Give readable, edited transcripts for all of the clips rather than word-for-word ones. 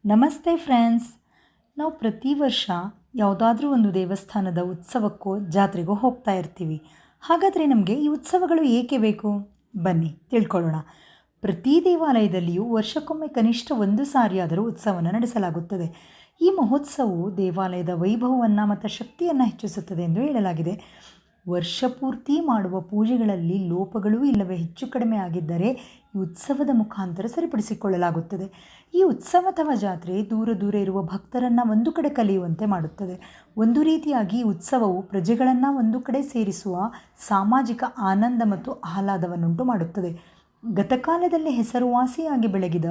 ನಮಸ್ತೆ ಫ್ರೆಂಡ್ಸ್. ನಾವು ಪ್ರತಿ ವರ್ಷ ಯಾವುದಾದ್ರೂ ಒಂದು ದೇವಸ್ಥಾನದ ಉತ್ಸವಕ್ಕೋ ಜಾತ್ರೆಗೋ ಹೋಗ್ತಾ ಇರ್ತೀವಿ. ಹಾಗಾದರೆ ನಮಗೆ ಈ ಉತ್ಸವಗಳು ಏಕೆ ಬೇಕು? ಬನ್ನಿ ತಿಳ್ಕೊಳ್ಳೋಣ. ಪ್ರತಿ ದೇವಾಲಯದಲ್ಲಿಯೂ ವರ್ಷಕ್ಕೊಮ್ಮೆ ಕನಿಷ್ಠ ಒಂದು ಸಾರಿಯಾದರೂ ಉತ್ಸವವನ್ನು ನಡೆಸಲಾಗುತ್ತದೆ. ಈ ಮಹೋತ್ಸವವು ದೇವಾಲಯದ ವೈಭವವನ್ನು ಮತ್ತು ಶಕ್ತಿಯನ್ನು ಹೆಚ್ಚಿಸುತ್ತದೆ ಎಂದು ಹೇಳಲಾಗಿದೆ. ವರ್ಷಪೂರ್ತಿ ಮಾಡುವ ಪೂಜೆಗಳಲ್ಲಿ ಲೋಪಗಳೂ ಇಲ್ಲವೇ ಹೆಚ್ಚು ಕಡಿಮೆ ಆಗಿದ್ದರೆ ಈ ಉತ್ಸವದ ಮುಖಾಂತರ ಸರಿಪಡಿಸಿಕೊಳ್ಳಲಾಗುತ್ತದೆ. ಈ ಉತ್ಸವ ಅಥವಾ ಜಾತ್ರೆ ದೂರ ದೂರ ಇರುವ ಭಕ್ತರನ್ನು ಒಂದು ಕಡೆ ಕಲಿಯುವಂತೆ ಮಾಡುತ್ತದೆ. ಒಂದು ರೀತಿಯಾಗಿ ಈ ಉತ್ಸವವು ಪ್ರಜೆಗಳನ್ನು ಒಂದು ಕಡೆ ಸೇರಿಸುವ ಸಾಮಾಜಿಕ ಆನಂದ ಮತ್ತು ಆಹ್ಲಾದವನ್ನುಂಟು ಮಾಡುತ್ತದೆ. ಗತಕಾಲದಲ್ಲಿ ಹೆಸರುವಾಸಿಯಾಗಿ ಬೆಳಗಿದ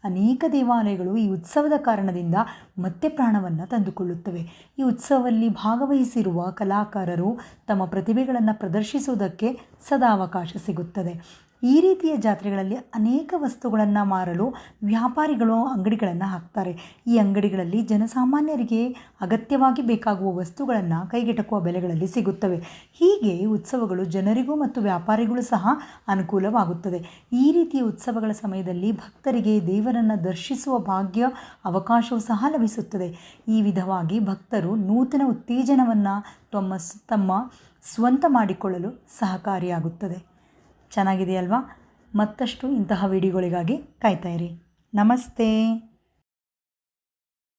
ಅನೇಕ ದೇವಾಲಯಗಳು ಈ ಉತ್ಸವದ ಕಾರಣದಿಂದ ಮತ್ತೆ ಪ್ರಾಣವನ್ನು ತಂದುಕೊಳ್ಳುತ್ತವೆ. ಈ ಉತ್ಸವದಲ್ಲಿ ಭಾಗವಹಿಸಿರುವ ಕಲಾಕಾರರು ತಮ್ಮ ಪ್ರತಿಭೆಗಳನ್ನು ಪ್ರದರ್ಶಿಸುವುದಕ್ಕೆ ಸದಾ ಅವಕಾಶ ಸಿಗುತ್ತದೆ. ಈ ರೀತಿಯ ಜಾತ್ರೆಗಳಲ್ಲಿ ಅನೇಕ ವಸ್ತುಗಳನ್ನು ಮಾರಲು ವ್ಯಾಪಾರಿಗಳು ಅಂಗಡಿಗಳನ್ನು ಹಾಕ್ತಾರೆ. ಈ ಅಂಗಡಿಗಳಲ್ಲಿ ಜನಸಾಮಾನ್ಯರಿಗೆ ಅಗತ್ಯವಾಗಿ ಬೇಕಾಗುವ ವಸ್ತುಗಳನ್ನು ಕೈಗೆಟಕುವ ಬೆಲೆಗಳಲ್ಲಿ ಸಿಗುತ್ತವೆ. ಹೀಗೆ ಉತ್ಸವಗಳು ಜನರಿಗೂ ಮತ್ತು ವ್ಯಾಪಾರಿಗಳು ಸಹ ಅನುಕೂಲವಾಗುತ್ತದೆ. ಈ ರೀತಿಯ ಉತ್ಸವಗಳ ಸಮಯದಲ್ಲಿ ಭಕ್ತರಿಗೆ ದೇವರನ್ನು ದರ್ಶಿಸುವ ಭಾಗ್ಯ ಅವಕಾಶವೂ ಸಹ ಲಭಿಸುತ್ತದೆ. ಈ ವಿಧವಾಗಿ ಭಕ್ತರು ನೂತನ ಉತ್ತೇಜನವನ್ನು ತಮ್ಮ ಸ್ವಂತ ಮಾಡಿಕೊಳ್ಳಲು ಸಹಕಾರಿಯಾಗುತ್ತದೆ. ಚೆನ್ನಾಗಿದೆಯಲ್ವಾ? ಮತ್ತಷ್ಟು ಇಂತಹ ವಿಡಿಯೋಗಳಿಗಾಗಿ ಕಾಯ್ತಾ ಇರಿ. ನಮಸ್ತೆ.